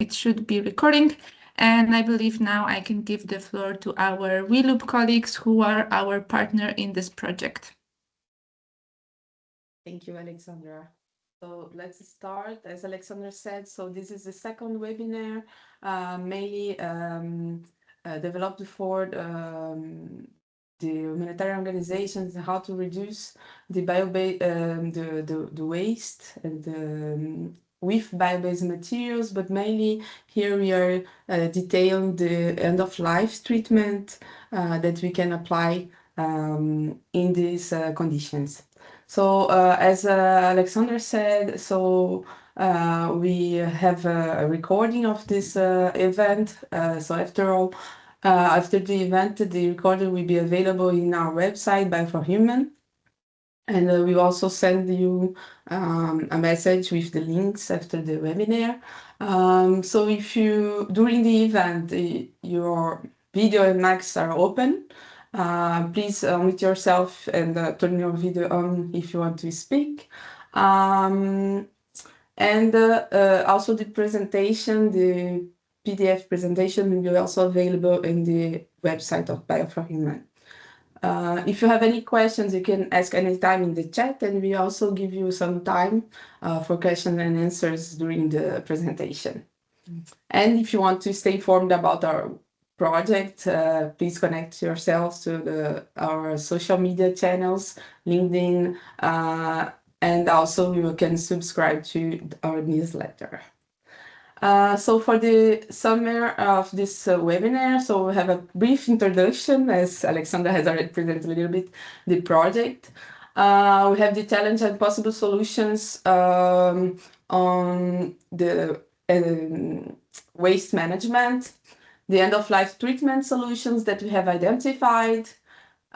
it should be recording. And I believe now I can give the floor to our WeLoop colleagues who are our partner in this project. Thank you, Alexandra. So let's start. As Alexandra said, so this is the second webinar, mainly developed for the humanitarian organizations, how to reduce the the waste and with bio-based materials, but mainly here we are detailing the end-of-life treatment that we can apply in these conditions. So as Alexander said, so we have a recording of this event. So after the event, the recording will be available in our website, Bio4Human. And we also send you a message with the links after the webinar. So if you, during the event, your video and mics are open, please unmute yourself and turn your video on if you want to speak. And also the presentation, the PDF presentation will be also available in the website of Bio4Human. If you have any questions, you can ask anytime in the chat, and we also give you some time for questions and answers during the presentation. And if you want to stay informed about our project, please connect yourselves to our social media channels, LinkedIn, and also you can subscribe to our newsletter. So for the summary of this webinar, so we have a brief introduction, as Alexandra has already presented a little bit, the project. We have the challenge and possible solutions on the waste management, the end-of-life treatment solutions that we have identified,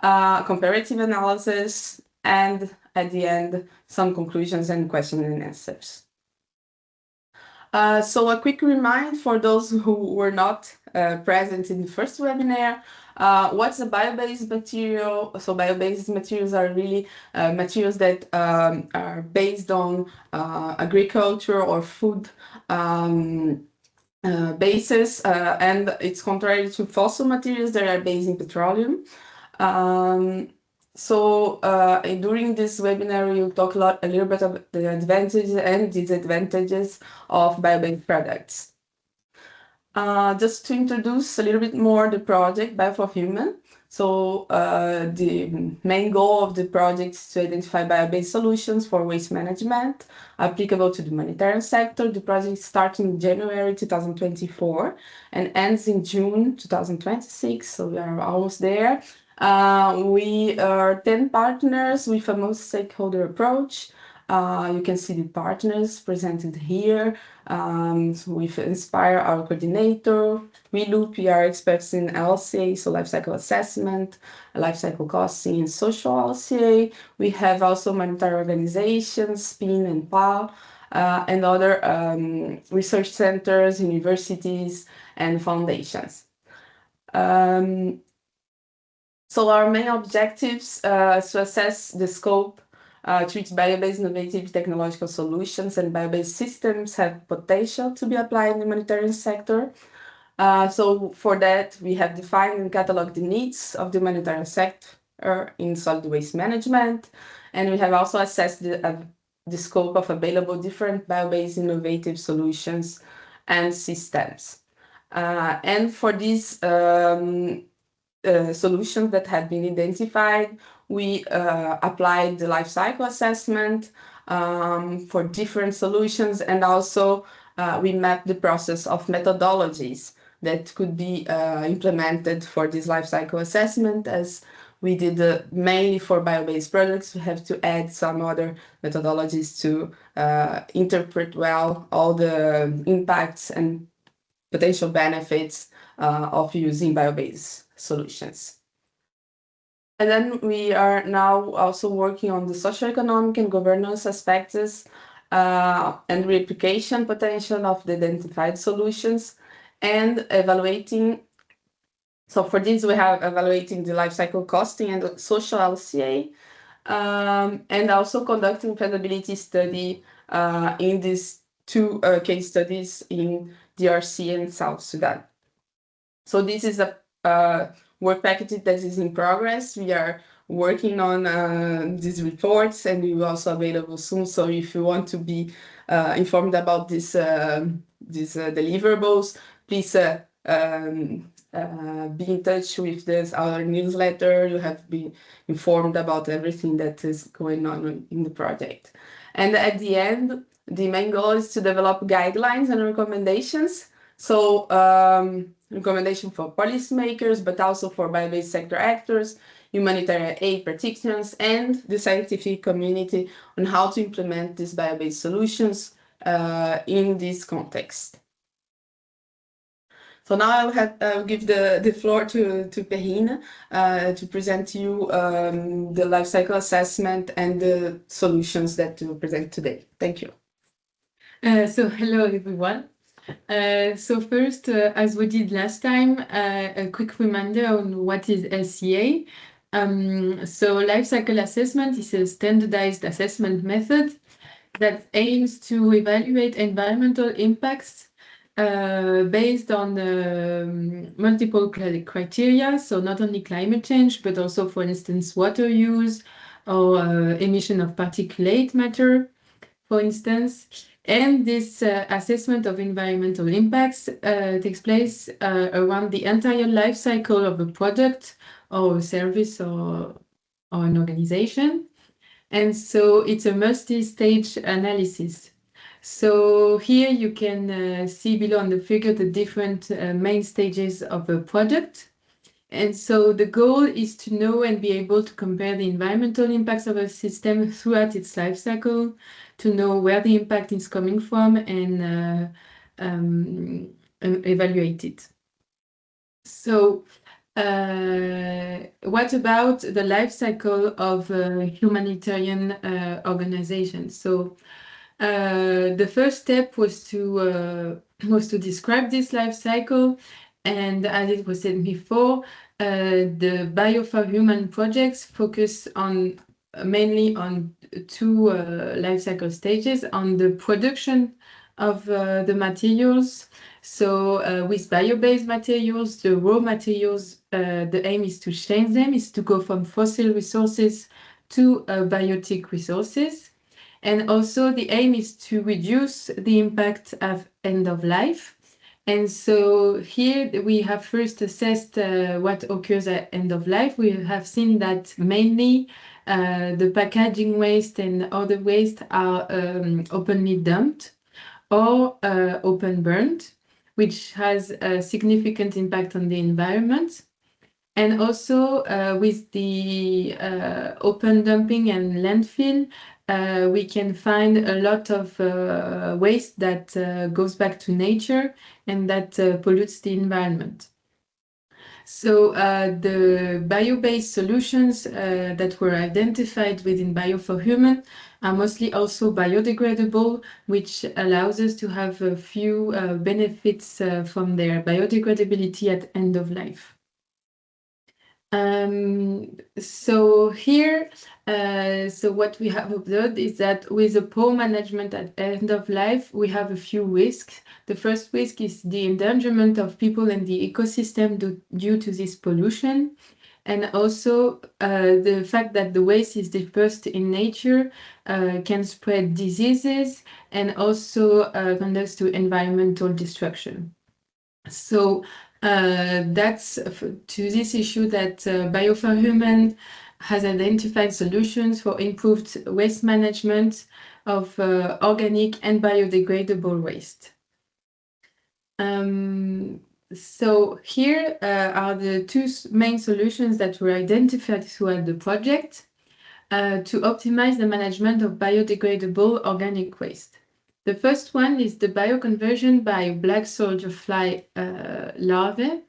comparative analysis, and at the end, some conclusions and questions and answers. So a quick reminder for those who were not present in the first webinar, what's a bio-based material? So bio-based materials are really materials that are based on agriculture or food basis, and it's contrary to fossil materials that are based in petroleum. So during this webinar, we'll talk a little bit about the advantages and disadvantages of bio-based products. Just to introduce a little bit more the project, Bio4Human. So the main goal of the project is to identify bio-based solutions for waste management applicable to the humanitarian sector. The project starts in January 2024 and ends in June 2026, so we are almost there. We are 10 partners with a multi-stakeholder approach. You can see the partners presented here. With Inspire, our coordinator. WeLoop, we are experts in LCA, so life cycle assessment, life cycle costing, and social LCA. We have also humanitarian organizations, SPIN and PA, and other research centers, universities, and foundations. So our main objectives is to assess the scope to which bio-based innovative technological solutions and bio-based systems have potential to be applied in the humanitarian sector. So for that, we have defined and cataloged the needs of the humanitarian sector in solid waste management. And we have also assessed the scope of available different bio-based innovative solutions and systems. And for these solutions that have been identified, we applied the life cycle assessment for different solutions, and also we mapped the process of methodologies that could be implemented for this life cycle assessment. As we did mainly for bio-based products, we have to add some other methodologies to interpret well all the impacts and potential benefits of using bio-based solutions. And then we are now also working on the socioeconomic and governance aspects and replication potential of the identified solutions, and evaluating. So for this, we have evaluating the life cycle costing and the social LCA, and also conducting feasibility study in these two case studies in DRC and South Sudan. So this is a work package that is in progress. We are working on these reports, and we will also available soon. So if you want to be informed about these deliverables, please be in touch with our newsletter. You have been informed about everything that is going on in the project. And at the end, the main goal is to develop guidelines and recommendations. So recommendation for policymakers, but also for bio-based sector actors, humanitarian aid practitioners, and the scientific community on how to implement these bio-based solutions in this context. So now I'll give the floor to Perrine to present to you the life cycle assessment and the solutions that we'll present today. Thank you. So hello everyone. So first, as we did last time, a quick reminder on what is LCA. So life cycle assessment is a standardized assessment method that aims to evaluate environmental impacts based on multiple criteria. So not only climate change, but also, for instance, water use or emission of particulate matter, for instance. And this assessment of environmental impacts takes place around the entire life cycle of a product or a service or an organization. And so it's a multi-stage analysis. So here you can see below on the figure the different main stages of a product. And so the goal is to know and be able to compare the environmental impacts of a system throughout its life cycle, to know where the impact is coming from and evaluate it. So what about the life cycle of a humanitarian organization? So the first step was to describe this life cycle, and as it was said before, the Bio for Human projects focus on mainly on two life cycle stages: on the production of the materials. So with bio-based materials, the raw materials, the aim is to change them, is to go from fossil resources to biotic resources. And also the aim is to reduce the impact of end of life. And so here we have first assessed what occurs at end of life. We have seen that mainly the packaging waste and other waste are openly dumped or open burned, which has a significant impact on the environment. And also with the open dumping and landfill, we can find a lot of waste that goes back to nature and that pollutes the environment. So the bio-based solutions that were identified within Bio for Human are mostly also biodegradable, which allows us to have a few benefits from their biodegradability at end of life. So here, so what we have observed is that with a poor management at end of life, we have a few risks. The first risk is the endangerment of people and the ecosystem due to this pollution. And also the fact that the waste is dispersed in nature can spread diseases and also conducts to environmental destruction. So that's to this issue that Bio for Human has identified solutions for improved waste management of organic and biodegradable waste. So here are the two main solutions that were identified throughout the project to optimize the management of biodegradable organic waste. The first one is the bioconversion by black soldier fly larva.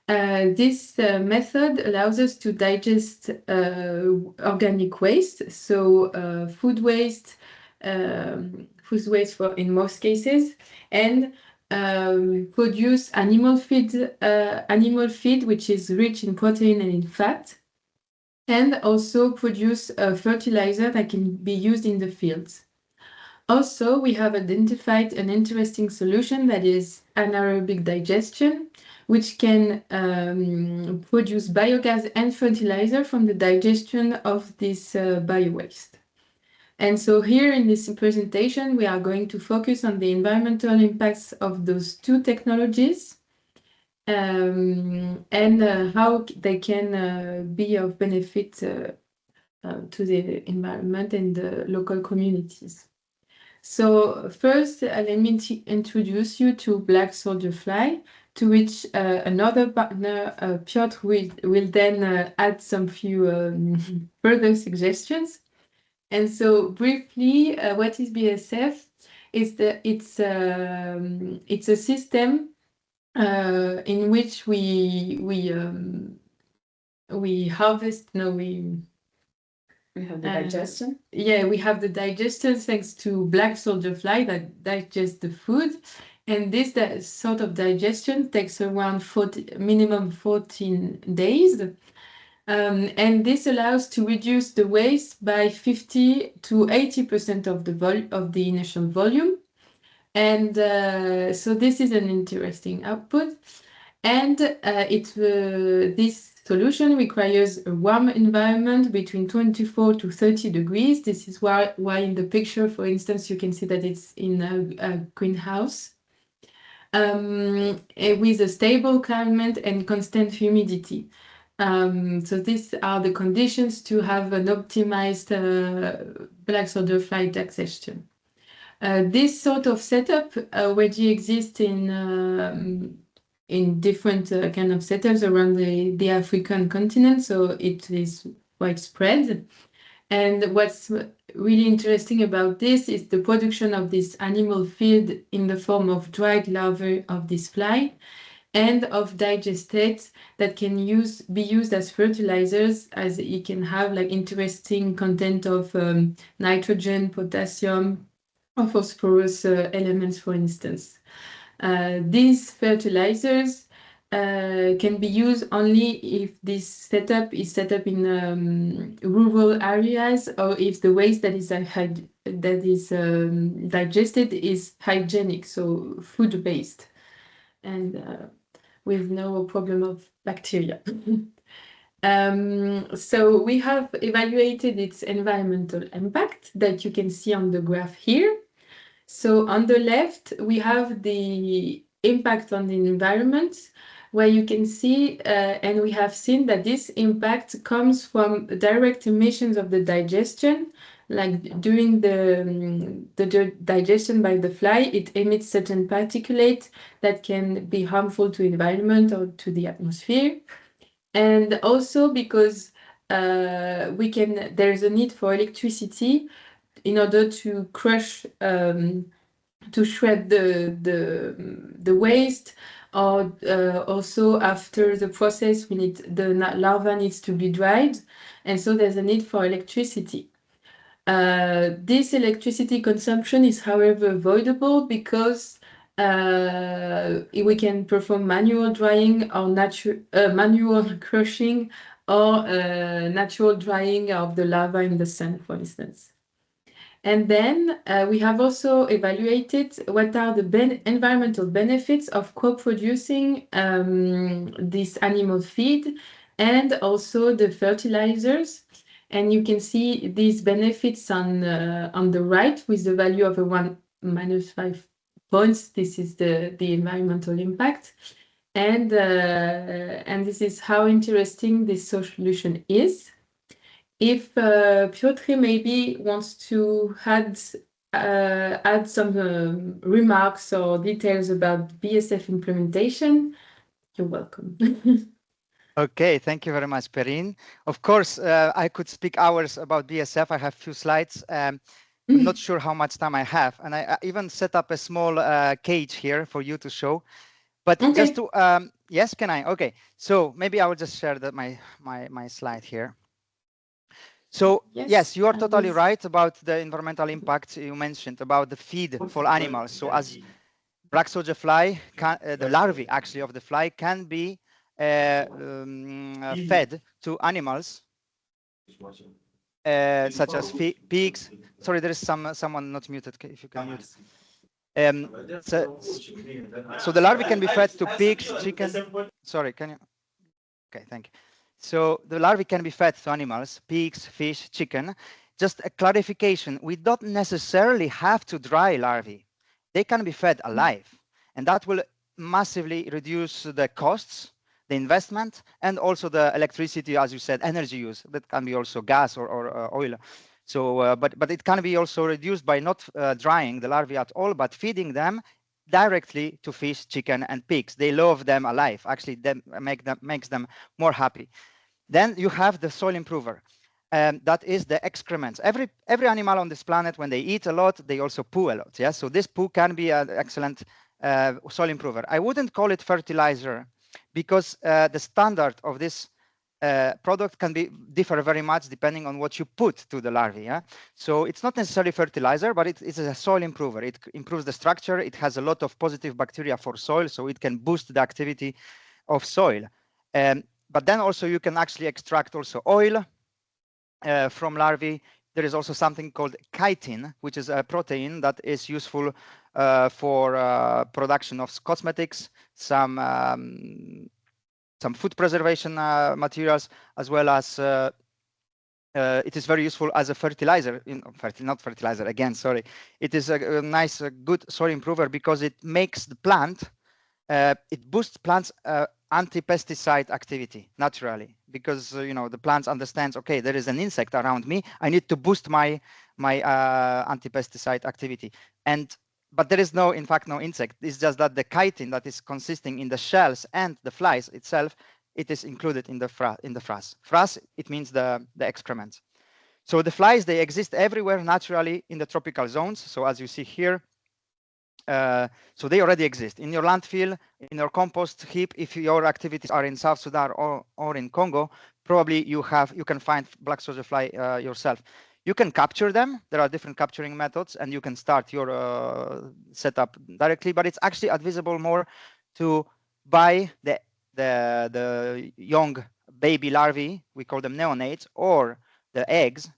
This method allows us to digest organic waste, so food waste for in most cases, and produce animal feed which is rich in protein and in fat, and also produce a fertilizer that can be used in the fields. Also, we have identified an interesting solution that is anaerobic digestion, which can produce biogas and fertilizer from the digestion of this biowaste. And so here in this presentation, we are going to focus on the environmental impacts of those two technologies and how they can be of benefit to the environment and the local communities. So first, let me introduce you to black soldier fly, to which another partner, Piotr, will then add some few further suggestions. And so briefly, what is BSF? It's a system in which we harvest. No, We have the digestion. Yeah, we have the digestion thanks to black soldier fly that digest the food. And this sort of digestion takes around minimum 14 days. And this allows to reduce the waste by 50 to 80% of the initial volume. And so this is an interesting output. And this solution requires a warm environment between 24 to 30 degrees. This is why in the picture, for instance, you can see that it's in a greenhouse with a stable climate and constant humidity. So these are the conditions to have an optimized black soldier fly digestion. This sort of setup already exists in different kind of setups around the African continent, so it is widespread. And what's really interesting about this is the production of this animal feed in the form of dried larvae of this fly and of digestates that can be used as fertilizers, as it can have like interesting content of nitrogen, potassium, or phosphorus elements, for instance. These fertilizers can be used only if this setup is set up in rural areas or if the waste that is digested is hygienic, so food-based, and with no problem of bacteria. So we have evaluated its environmental impact that you can see on the graph here. So on the left, we have the impact on the environment, where you can see, and we have seen that this impact comes from direct emissions of the digestion. Like during the digestion by the fly, it emits certain particulates that can be harmful to the environment or to the atmosphere. And also because there's a need for electricity in order to crush, to shred the waste, or also after the process, the larva needs to be dried, and so there's a need for electricity. This electricity consumption is, however, avoidable because we can perform manual drying or manual crushing or natural drying of the larva in the sun, for instance. And then we have also evaluated what are the environmental benefits of co-producing this animal feed and also the fertilizers. And you can see these benefits on the right with the value of -5 points. This is the environmental impact. And this is how interesting this solution is. If Piotr maybe wants to add some remarks or details about BSF implementation, you're welcome. Okay, thank you very much, Perrine. Of course, I could speak hours about BSF. I have few slides. I'm not sure how much time I have. And I even set up a small cage here for you to show. But Okay. just to, yes, can I? Okay, so maybe I will just share my slide here. So yes, you are totally right about the environmental impact you mentioned about the feed for animals. So as black soldier fly, the larvae actually of the fly can be fed to animals. such as pigs. Sorry, there is someone not muted. If you can mute. So the larvae can be fed to pigs, chicken. Sorry, can you? Okay, thank you. So the larvae can be fed to animals, pigs, fish, chicken. Just a clarification, we don't necessarily have to dry larvae. They can be fed alive, and that will massively reduce the costs, the investment, and also the electricity, as you said, energy use. That can be also gas or oil. So, but it can be also reduced by not drying the larvae at all, but feeding them directly to fish, chicken, and pigs. They love them alive. Actually, makes them more happy. Then you have the soil improver. That is the excrements. Every animal on this planet, when they eat a lot, they also poo a lot. Yeah, so this poo can be an excellent soil improver. I wouldn't call it fertilizer because the standard of this product can differ very much depending on what you put to the larvae. Yeah? So it's not necessarily fertilizer, but it's a soil improver. It improves the structure. It has a lot of positive bacteria for soil, so it can boost the activity of soil. But then also you can actually extract also oil from larvae. There is also something called chitin, which is a protein that is useful for production of cosmetics, some food preservation materials, as well as it is very useful as a fertilizer. Not fertilizer again, sorry. It is a nice, good soil improver because it makes the plant, it boosts plants' anti-pesticide activity naturally, because the plants understands, okay, there is an insect around me, I need to boost my anti-pesticide activity. But there is in fact no insect. It's just that the chitin that is consisting in the shells and the flies itself, it is included in the frass. Frass, it means the excrements. So the flies, they exist everywhere naturally in the tropical zones. So as you see here, so they already exist in your landfill, in your compost heap. If your activities are in South Sudan or in Congo, probably you can find black soldier fly yourself. You can capture them. There are different capturing methods, and you can start your setup directly. But it's actually advisable more to buy the young baby larvae, we call them neonates, or the eggs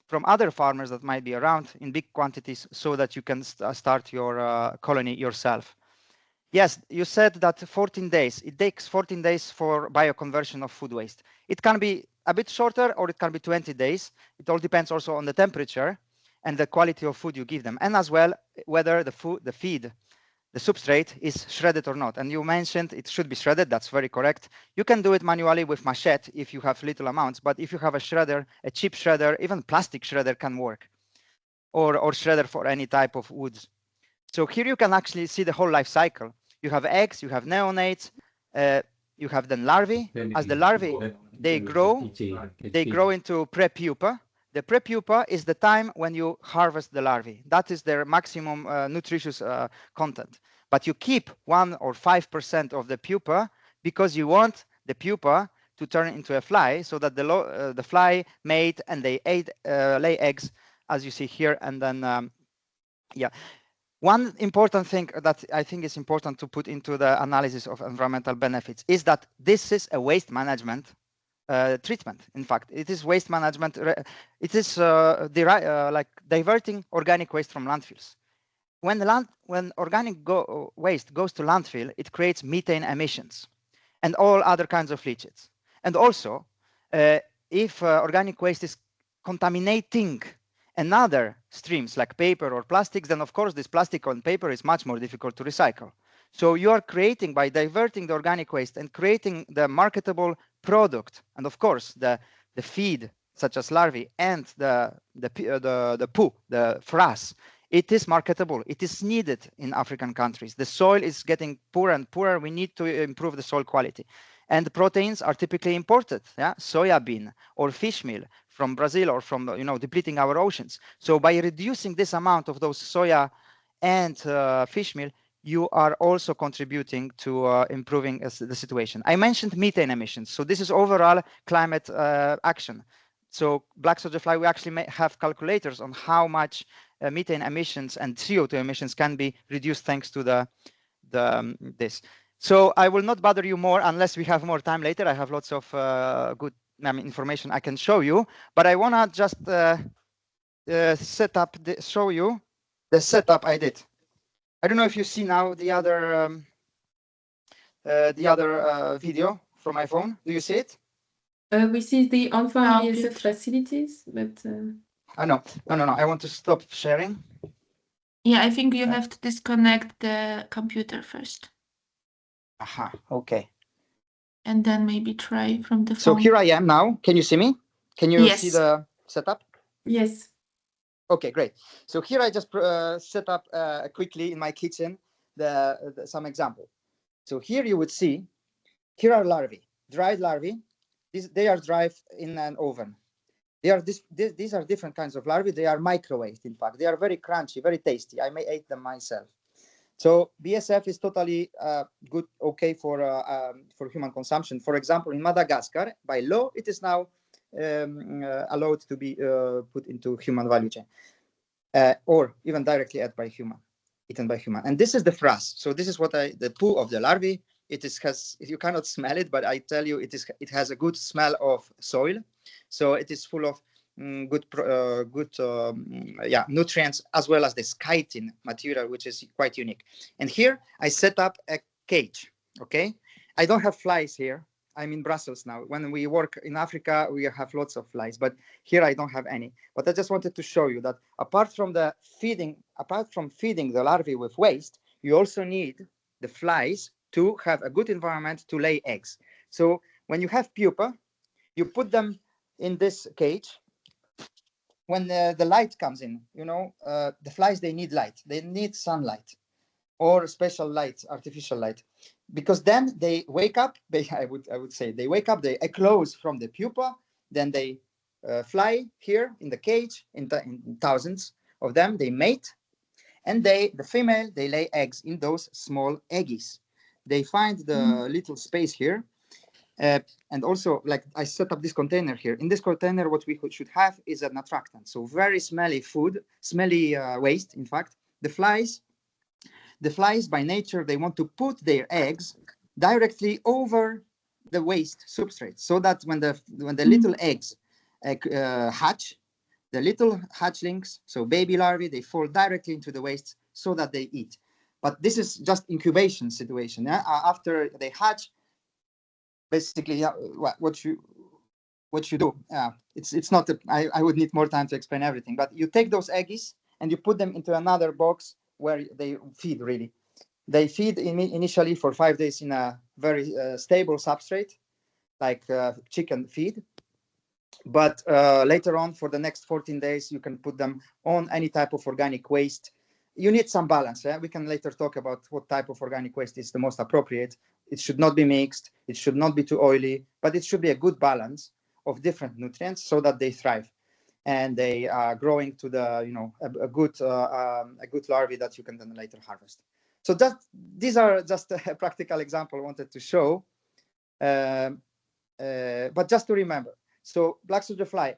from other farmers that might be around in big quantities, so that you can start your colony yourself. Yes, you said that 14 days. It takes 14 days for bioconversion of food waste. It can be a bit shorter, or it can be 20 days. It all depends also on the temperature and the quality of food you give them, and as well whether the feed, the substrate, is shredded or not. And you mentioned it should be shredded. That's very correct. You can do it manually with machete if you have little amounts, but if you have a shredder, a cheap shredder, even plastic shredder can work, or shredder for any type of woods. So here you can actually see the whole life cycle. You have eggs, you have neonates, you have then larvae. As the larvae, they grow into prepupa. The prepupa is the time when you harvest the larvae. That is their maximum nutritious content. But you keep 1 or 5% of the pupa because you want the pupa to turn into a fly, so that the fly mate and they lay eggs, as you see here. And then, yeah. One important thing that I think is important to put into the analysis of environmental benefits is that this is a waste management treatment. In fact, it is waste management. It is like diverting organic waste from landfills. When organic waste goes to landfill, it creates methane emissions and all other kinds of leachates. And also, if organic waste is contaminating another streams like paper or plastics, then of course this plastic on paper is much more difficult to recycle. So you are creating, by diverting the organic waste and creating the marketable product, and of course the feed such as larvae and the poo, the frass, it is marketable. It is needed in African countries. The soil is getting poorer and poorer. We need to improve the soil quality. And the proteins are typically imported, yeah? Soya bean or fish meal from Brazil, or from depleting our oceans. So by reducing this amount of those soya and fish meal, you are also contributing to improving the situation. I mentioned methane emissions. So this is overall climate action. So black soldier fly, we actually have calculators on how much methane emissions and CO2 emissions can be reduced thanks to this. So I will not bother you more unless we have more time later. I have lots of good information I can show you, but I want to just show you the setup I did. I don't know if you see now the other video from my phone. Do you see it? We see the on-farm No, BSF facilities, but no. I want to stop sharing. Yeah, I think you have to disconnect the computer first. Aha, okay. And then maybe try from the phone. So here I am now. Can you see me? Can you see the setup? Yes. Okay, great. So here I just set up quickly in my kitchen some example. So here you would see, here are larvae, dried larvae. They are dried in an oven. These are different kinds of larvae. They are microwaved, in fact. They are very crunchy, very tasty. I may eat them myself. So BSF is totally good, okay for human consumption. For example, in Madagascar, by law, it is now allowed to be put into human value chain, or even directly eaten by human. And this is the frass. So this is what the poo of the larvae. You cannot smell it, but I tell you, it has a good smell of soil. So it is full of good nutrients, as well as this chitin material, which is quite unique. And here I set up a cage. Okay, I don't have flies here. I'm in Brussels now. When we work in Africa, we have lots of flies, but here I don't have any. But I just wanted to show you that apart from feeding the larvae with waste, you also need the flies to have a good environment to lay eggs. So when you have pupa, you put them in this cage. When the light comes in, the flies, they need light. They need sunlight or special light, artificial light, because then they wake up. I would say they wake up. They eclose from the pupa. Then they fly here in the cage in thousands of them. They mate, and the female, they lay eggs in those small eggies. They find the little space here. And also, like, I set up this container here. In this container, what we should have is an attractant. So very smelly food, smelly waste. In fact, the flies by nature, they want to put their eggs directly over the waste substrate, so that when the little eggs hatch, the little hatchlings, so baby larvae, they fall directly into the waste so that they eat. But this is just incubation situation. Yeah? After they hatch, basically, what you do, it's not, I would need more time to explain everything, but you take those eggies and you put them into another box where they feed. Really, they feed initially for 5 days in a very stable substrate, like chicken feed. But later on, for the next 14 days, you can put them on any type of organic waste. You need some balance. We can later talk about what type of organic waste is the most appropriate. It should not be mixed. It should not be too oily, but it should be a good balance of different nutrients so that they thrive and they are growing to a good larvae that you can then later harvest. So these are just a practical example I wanted to show. But just to remember, so black soldier fly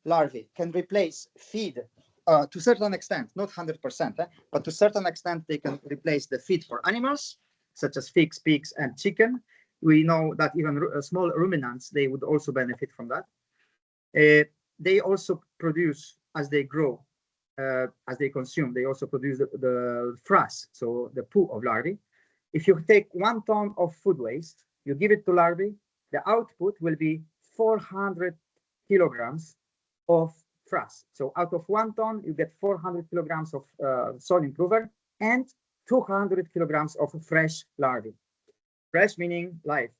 larvae can replace feed to a certain extent, not 100%, but to a certain extent they can replace the feed for animals, such as figs, pigs, and chicken. We know that even small ruminants, they would also benefit from that. They also produce, as they grow, as they consume, they also produce the frass, so the poo of larvae. If you take 1 ton of food waste, you give it to larvae, the output will be 400 kilograms of frass. So out of 1 ton, you get 400 kilograms of soil improver and 200 kilograms of fresh larvae. Fresh meaning live.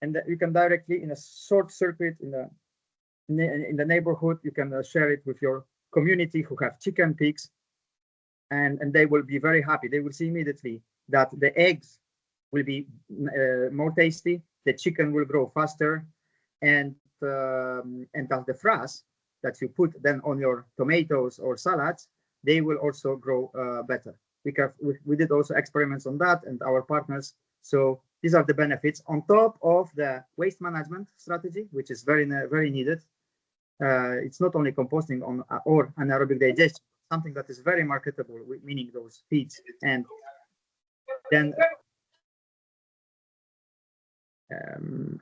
And you can directly, in a short circuit in the neighborhood, you can share it with your community who have chicken, pigs, and they will be very happy. They will see immediately that the eggs will be more tasty, the chicken will grow faster, and that the frass that you put then on your tomatoes or salads, they will also grow better. We did also experiments on that and our partners. So these are the benefits on top of the waste management strategy, which is very, very needed. It's not only composting or anaerobic digestion, something that is very marketable, meaning those feeds, and then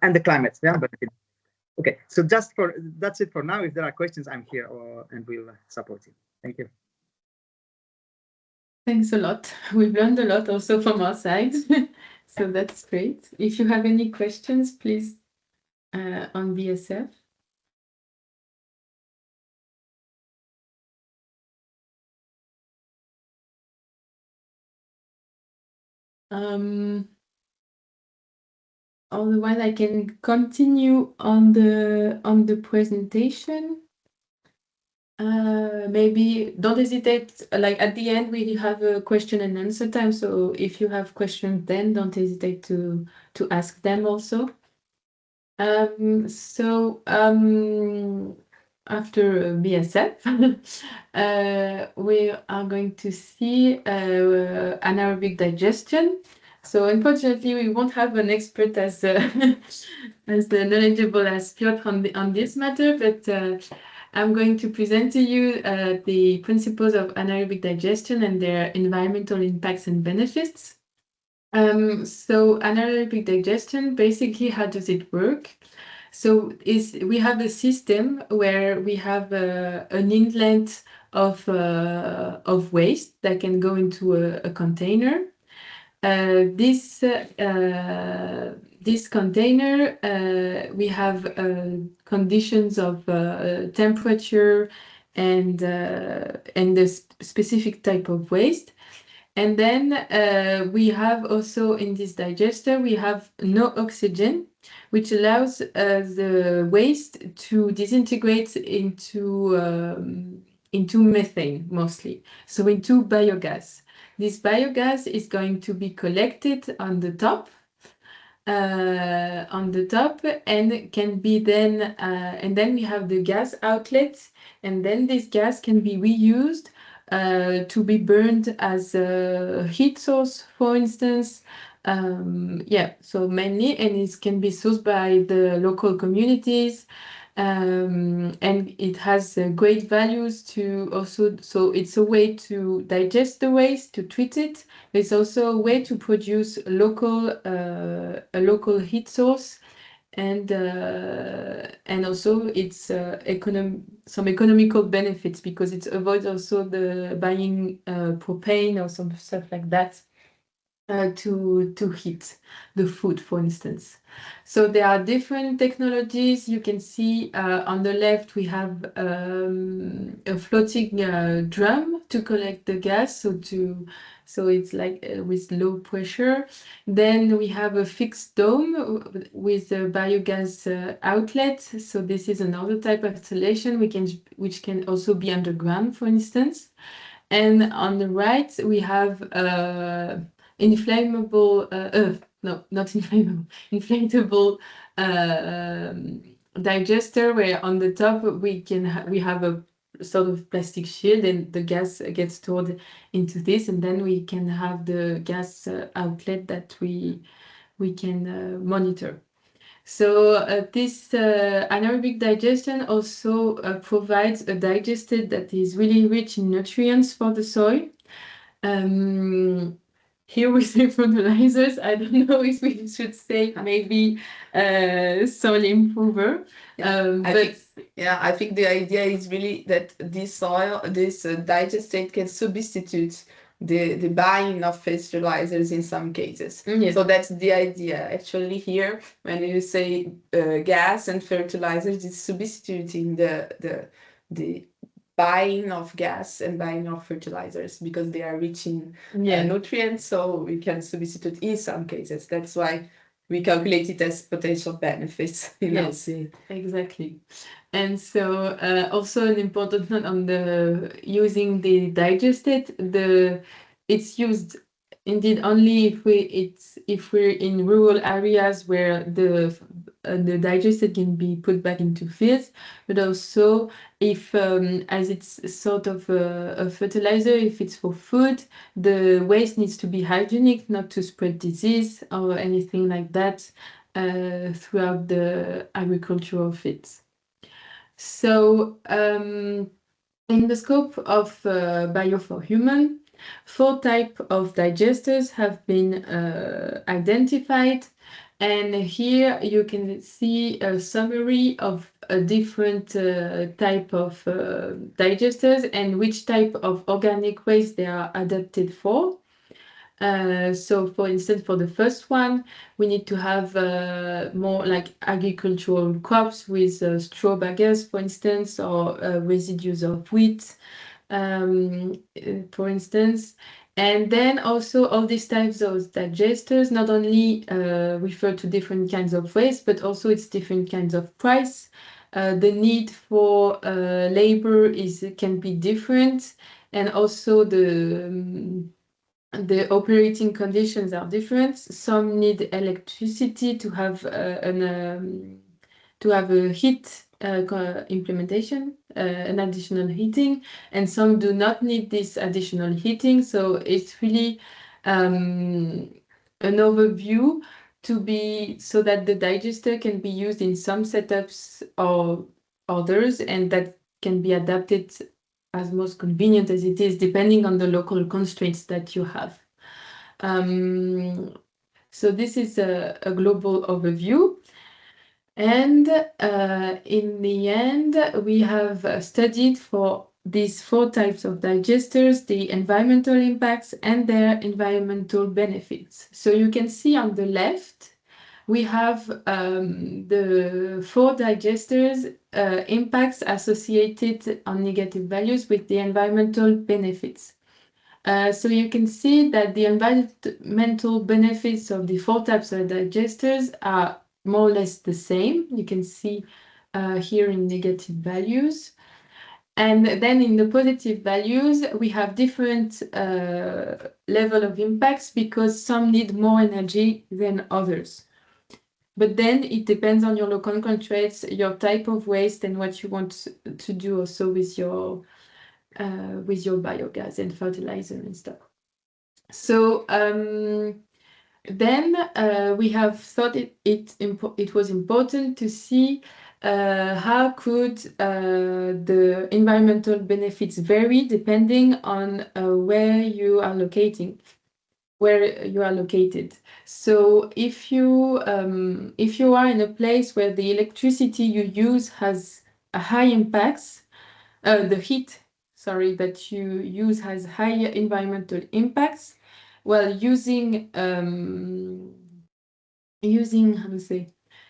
and the climate, yeah, benefit. Okay, so that's it for now. If there are questions, I'm here and we'll support you. Thank you. Thanks a lot. We've learned a lot also from our side. So that's great. If you have any questions, please, on BSF. Otherwise, I can continue on the presentation. Maybe don't hesitate. Like at the end, we have a question and answer time. So if you have questions, then don't hesitate to ask them also. After BSF, we are going to see anaerobic digestion. So unfortunately, we won't have an expert as knowledgeable as Piotr on this matter, but I'm going to present to you the principles of anaerobic digestion and their environmental impacts and benefits. So anaerobic digestion, basically, how does it work? So we have a system where we have an inlet of waste that can go into a container. This container, we have conditions of temperature and the specific type of waste. And then we have also in this digester, we have no oxygen, which allows the waste to disintegrate into methane mostly, so into biogas. This biogas is going to be collected on the top and can be then and then we have the gas outlets, and then this gas can be reused to be burned as a heat source, for instance. So mainly, and it can be sourced by the local communities. And it has great values to also, so it's a way to digest the waste, to treat it. It's also a way to produce a local heat source, and also it's some economical benefits because it avoids also the buying propane or some stuff like that to heat the food, for instance. So there are different technologies. You can see on the left we have a floating drum to collect the gas, so it's like with low pressure. Then we have a fixed dome with a biogas outlet. So this is another type of installation which can also be underground, for instance. And on the right we have inflammable, no, not inflammable, inflatable digester, where on the top we have a sort of plastic shield, and the gas gets stored into this, and then we can have the gas outlet that we can monitor. So this anaerobic digestion also provides a digester that is really rich in nutrients for the soil. Here we say fertilizers. I don't know if we should say maybe soil improver. I think the idea is really that this digestate can substitute the buying of fertilizers in some cases. Yes. So that's the idea. Actually, here, when you say gas and fertilizers, it's substituting the buying of gas and buying of fertilizers because they are rich in nutrients, so we can substitute in some cases. That's why we calculate it as potential benefits. Yes, exactly. And so also an important note on the using the digestate, it's used indeed only if we're in rural areas where the digestate can be put back into fields, but also if as it's sort of a fertilizer, if it's for food, the waste needs to be hygienic, not to spread disease or anything like that throughout the agricultural fields. So in the scope of Bio for Human, 4 types of digesters have been identified, And here you can see a summary of a different type of digesters and which type of organic waste they are adapted for. So for instance, for the first one, we need to have more like agricultural crops with straw baggers, for instance, or residues of wheat, for instance. And then also all these types of digesters not only refer to different kinds of waste, but also it's different kinds of price. The need for labor can be different, and also the operating conditions are different. Some need electricity to have a heat implementation, an additional heating, and some do not need this additional heating. So it's really an overview so that the digester can be used in some setups or others, and that can be adapted as most convenient as it is, depending on the local constraints that you have. So this is a global overview. And in the end, we have studied for these 4 types of digesters, the environmental impacts and their environmental benefits. So you can see on the left, we have the 4 digesters impacts associated on negative values with the environmental benefits. So you can see that the environmental benefits of the 4 types of digesters are more or less the same. You can see here in negative values. And then in the positive values, we have different level of impacts because some need more energy than others. But then it depends on your local constraints, your type of waste, and what you want to do also with your biogas and fertilizer and stuff. So then we have thought it was important to see how could the environmental benefits vary depending on where you are located. So if you are in a place where the electricity you use has a high impacts, the heat, sorry, that you use has higher environmental impacts, well, using how to say,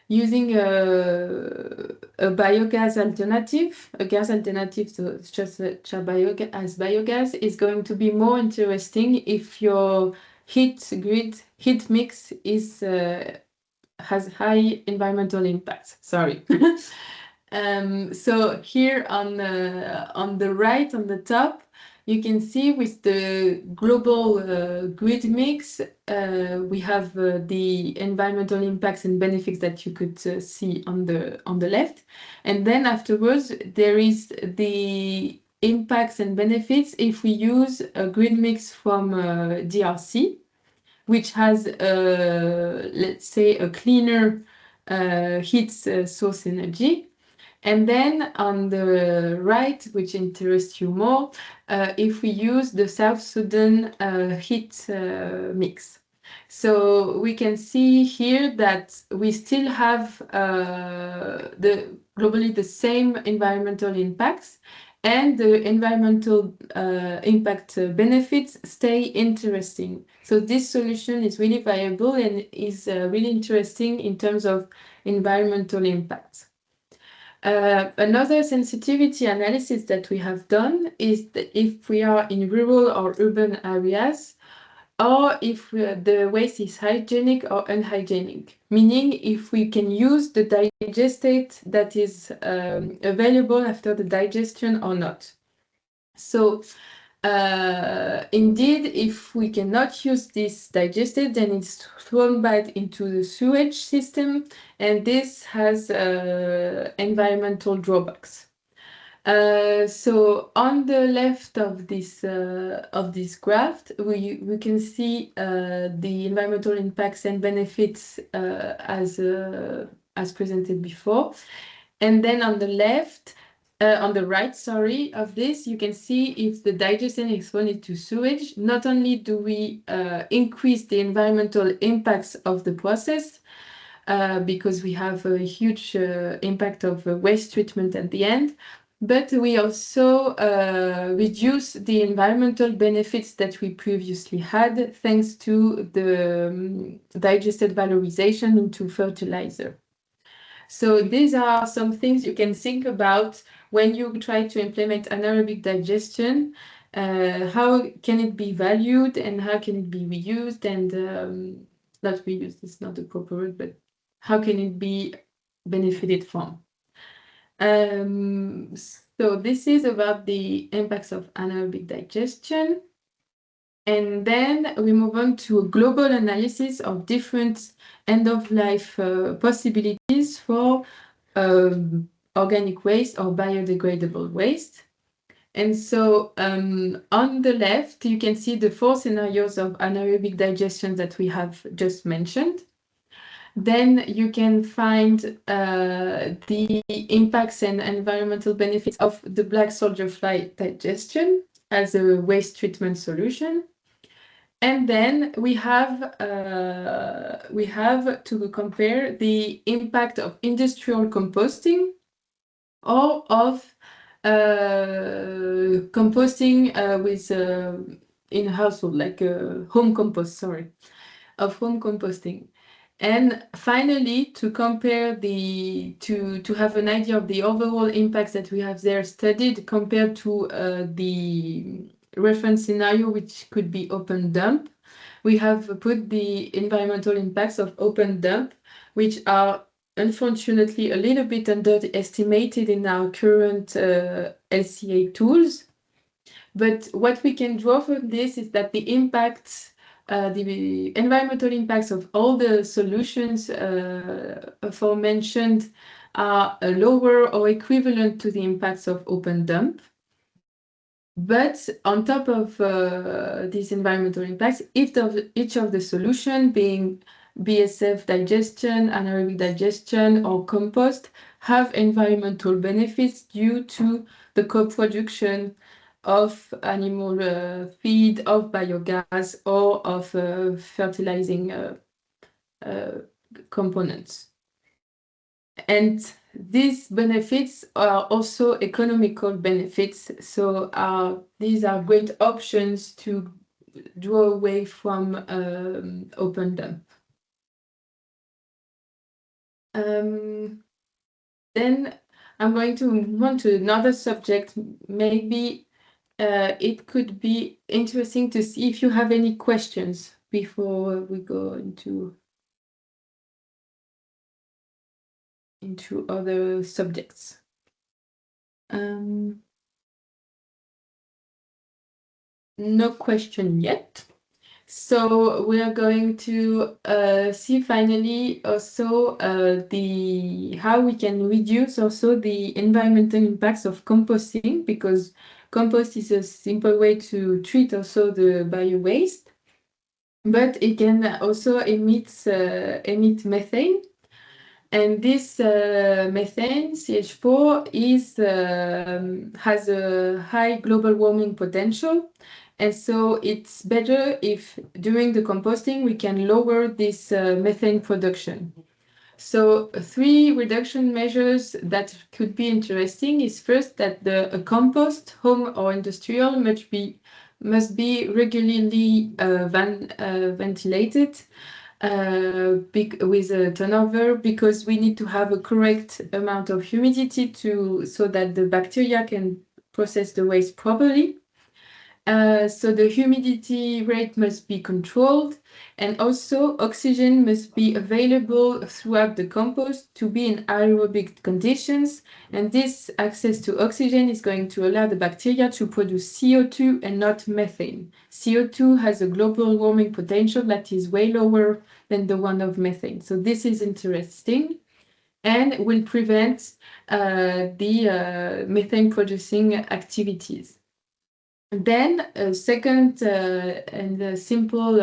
using a biogas alternative, a gas alternative, so it's just biogas is going to be more interesting if your heat mix has high environmental impacts. Sorry. So here on the right, on the top, you can see with the global grid mix, we have the environmental impacts and benefits that you could see on the left. And then afterwards, there is the impacts and benefits if we use a grid mix from DRC, which has, let's say, a cleaner heat source energy. And then on the right, which interests you more, if we use the South Sudan heat mix. So we can see here that we still have globally the same environmental impacts, and the environmental impact benefits stay interesting. So this solution is really viable and is really interesting in terms of environmental impacts. Another sensitivity analysis that we have done is that if we are in rural or urban areas, or if the waste is hygienic or unhygienic, meaning if we can use the digestate that is available after the digestion or not. So indeed, if we cannot use this digestate, then it's thrown back into the sewage system, and this has environmental drawbacks. So on the left of this graph, we can see the environmental impacts and benefits as presented before, and then on the left. On the right, sorry, of this, you can see if the digestion is exposed to sewage, not only do we increase the environmental impacts of the process, because we have a huge impact of waste treatment at the end. But we also reduce the environmental benefits that we previously had thanks to the digested valorization into fertilizer. So these are some things you can think about when you try to implement anaerobic digestion. How can it be valued and how can it be reused and not reused, it's not the proper word, but how can it be benefited from? So this is about the impacts of anaerobic digestion. And then we move on to a global analysis of different end-of-life possibilities for organic waste or biodegradable waste. And so on the left, you can see the 4 scenarios of anaerobic digestion that we have just mentioned. Then you can find the impacts and environmental benefits of the black soldier fly digestion as a waste treatment solution. And then we have to compare the impact of industrial composting or of composting with in household, like home compost, of home composting. And finally, to compare to have an idea of the overall impacts that we have there studied compared to the reference scenario, which could be open dump. We have put the environmental impacts of open dump, which are unfortunately a little bit underestimated in our current LCA tools. But what we can draw from this is that the impacts, the environmental impacts of all the solutions aforementioned are lower or equivalent to the impacts of open dump. But on top of these environmental impacts, each of the solution, being BSF digestion, anaerobic digestion, or compost, have environmental benefits due to the co-production of animal feed, of biogas, or of fertilizing components. And these benefits are also economical benefits. So these are great options to draw away from open dump. Then I'm going to move on to another subject. Maybe it could be interesting to see if you have any questions before we go into other subjects. No question yet. So we are going to see finally also how we can reduce also the environmental impacts of composting, because compost is a simple way to treat also the bio waste, but it can also emit methane. And this methane, CH4, has a high global warming potential. And so it's better if during the composting we can lower this methane production. So 3 reduction measures that could be interesting is first that a compost, home or industrial, must be regularly ventilated with a turnover, because we need to have a correct amount of humidity so that the bacteria can process the waste properly. So the humidity rate must be controlled, and also oxygen must be available throughout the compost to be in aerobic conditions. And this access to oxygen is going to allow the bacteria to produce CO2 and not methane. CO2 has a global warming potential that is way lower than the one of methane. So this is interesting and will prevent the methane producing activities. Then a second and a simple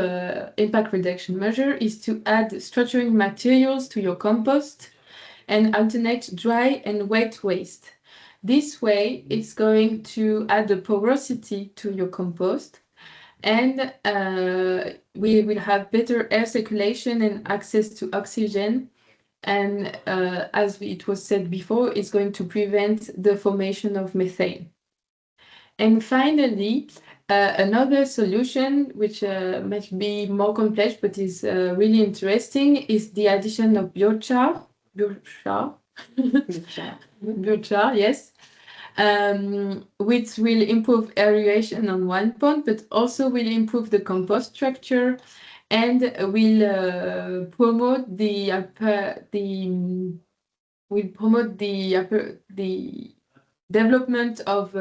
impact reduction measure is to add structuring materials to your compost and alternate dry and wet waste. This way, it's going to add a porosity to your compost, and we will have better air circulation and access to oxygen And as it was said before, it's going to prevent the formation of methane. And finally, another solution, which might be more complex but is really interesting, is the addition of biochar. Biochar, yes. Which will improve aeration on one point, but also will improve the compost structure and will promote the development of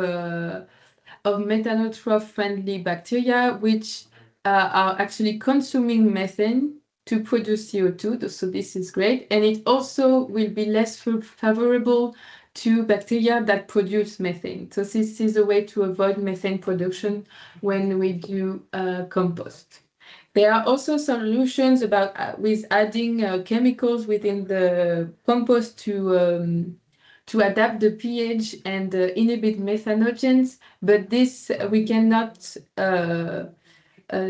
methanotroph-friendly bacteria, which are actually consuming methane to produce CO2. So this is great. And it also will be less favorable to bacteria that produce methane. So this is a way to avoid methane production when we do compost. There are also solutions about with adding chemicals within the compost to adapt the pH and inhibit methanogens, but this we cannot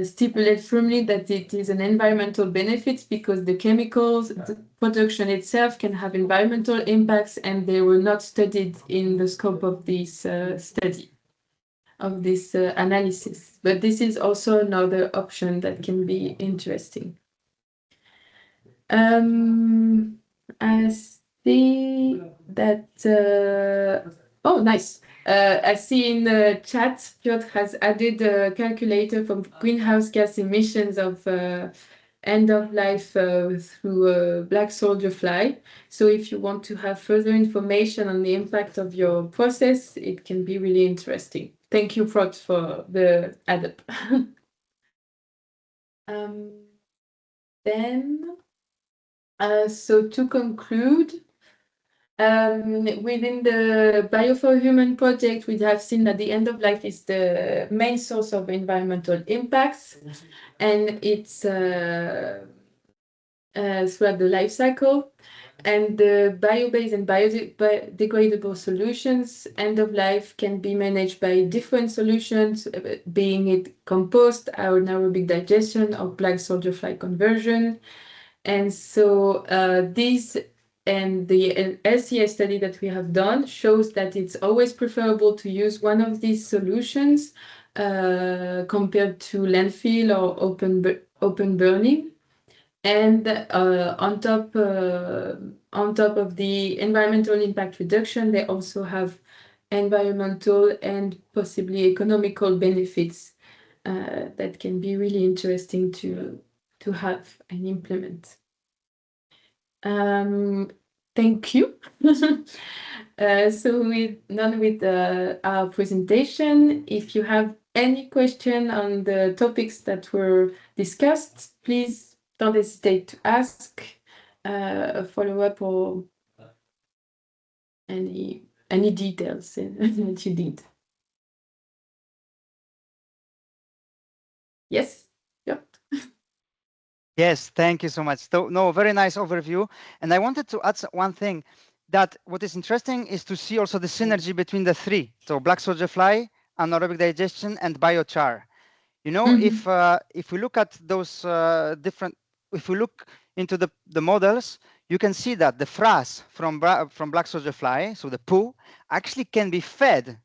stipulate firmly that it is an environmental benefit because the chemicals, the production itself can have environmental impacts and they were not studied in the scope of this study, of this analysis. But this is also another option that can be interesting. I see that, oh, nice. I see in the chat, Piotr has added a calculator for greenhouse gas emissions of end of life through black soldier fly. So if you want to have further information on the impact of your process, it can be really interesting. Thank you, Piotr, for the add-up. So to conclude, within the Bio for Human project, we have seen that the end of life is the main source of environmental impacts, and it's throughout the life cycle. And the bio-based and biodegradable solutions, end of life, can be managed by different solutions, being it compost, anaerobic digestion, or black soldier fly conversion. And so these and the LCA study that we have done shows that it's always preferable to use one of these solutions compared to landfill or open burning. And on top of the environmental impact reduction, they also have environmental and possibly economical benefits that can be really interesting to have and implement. Thank you. So we're done with our presentation. If you have any question on the topics that were discussed, please don't hesitate to ask a follow-up or any details that you need. Yes? Yep. Yes, thank you so much. So, no, very nice overview. And I wanted to add one thing, that what is interesting is to see also the synergy between the three. So black soldier fly, anaerobic digestion, and biochar. You know, if we look at those different, if we look into the models, you can see that the frass from black soldier fly, so the poo, actually can be fed.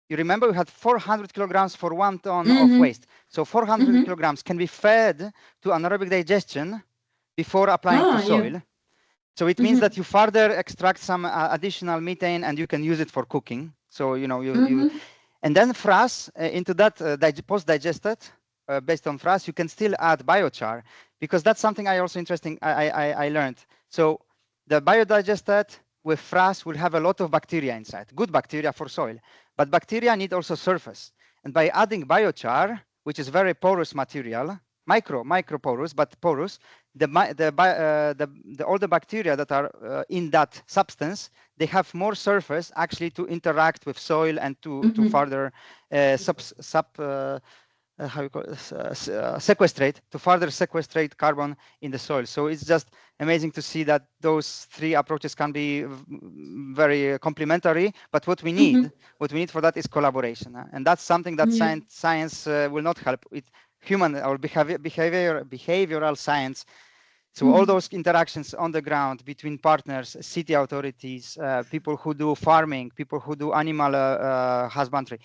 You remember we had 400 kilograms for 1 ton of waste. So 400 kilograms can be fed to anaerobic digestion before applying to soil. Yeah. So it means that you further extract some additional methane and you can use it for cooking. So, you know, and then frass into that post-digested, based on frass, you can still add biochar, because that's something I also interesting, I learned. So the biodigested with frass will have a lot of bacteria inside, good bacteria for soil, but bacteria need also surface. And by adding biochar, which is very porous material, micro porous, but porous, all the bacteria that are in that substance, they have more surface actually to interact with soil and to further sequestrate, to further sequestrate carbon in the soil. So it's just amazing to see that those three approaches can be very complementary. But what we need, for that is collaboration, and that's something that science will not help. Human or behavioral science So all those interactions on the ground between partners, city authorities, people who do farming, people who do animal husbandry,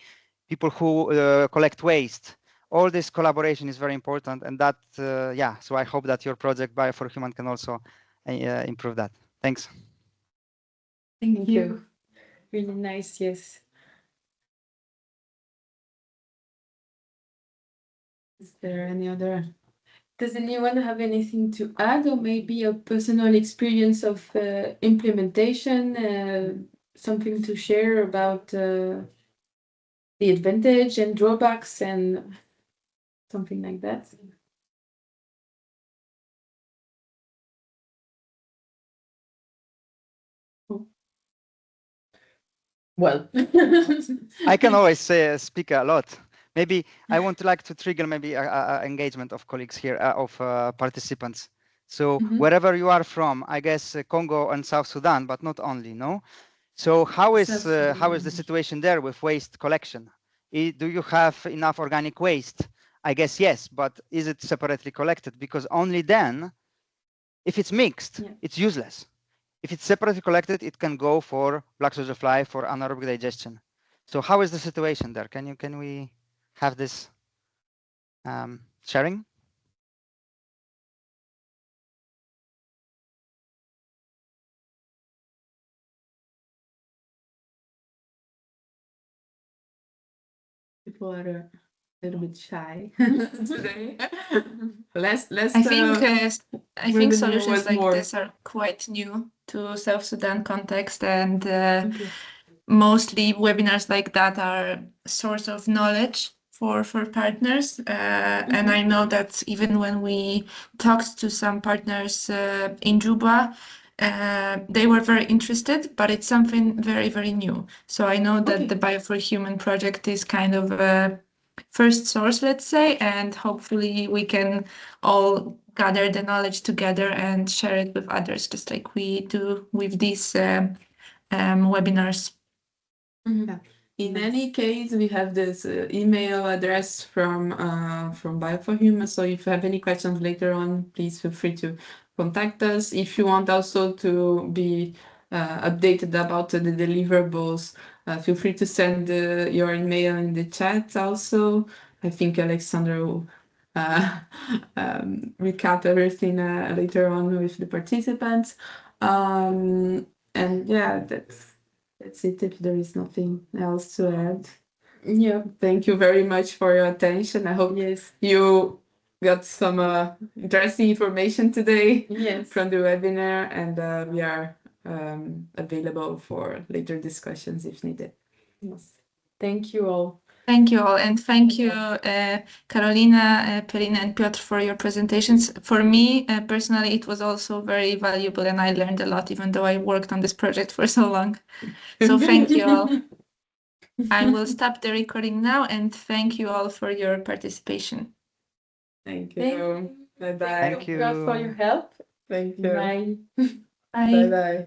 people who collect waste, all this collaboration is very important. And that, yeah, so I hope that your project Bio for Human can also improve that. Thanks. Thank you. Really nice, yes. Is there any other? Does anyone have anything to add, or maybe a personal experience of implementation, something to share about the advantage and drawbacks and something like that? Well, I can always speak a lot. Maybe I want to like to trigger maybe a engagement of colleagues here, of participants. So wherever you are from, I guess Congo and South Sudan, but not only, no? So how is the situation there with waste collection? Do you have enough organic waste? I guess yes, but is it separately collected? Because only then, if it's mixed, it's useless. If it's separately collected, it can go for black soldier fly, for anaerobic digestion. So how is the situation there? Can we have this sharing? people are a little bit shy today. Last I think webinar solutions was like more- this are quite new to South Sudan context, and mostly webinars like that are a source of knowledge for partners. And I know that even when we talked to some partners in Juba, they were very interested, but it's something very, very new. So I know that the Bio for Human project is kind of a first source, let's say, and hopefully we can all gather the knowledge together and share it with others, just like we do with these webinars. In any case, we have this email address from Bio for Human. So if you have any questions later on, please feel free to contact us. If you want also to be updated about the deliverables, feel free to send your email in the chat also. I think Alexander will recap everything later on with the participants. And yeah, that's it if there is nothing else to add. Yeah, thank you very much for your attention. I hope you got some interesting information today from the webinar, and we are available for later discussions if needed. Yes. Thank you all. Thank you all, and thank you, Carolina, Perina, and Piotr for your presentations. For me, personally, it was also very valuable, and I learned a lot, even though I worked on this project for so long. So thank you all. I will stop the recording now, and thank you all for your participation. Thank you. Bye-bye. Thank you God for your help. Thank you. Bye. Bye. Bye-bye.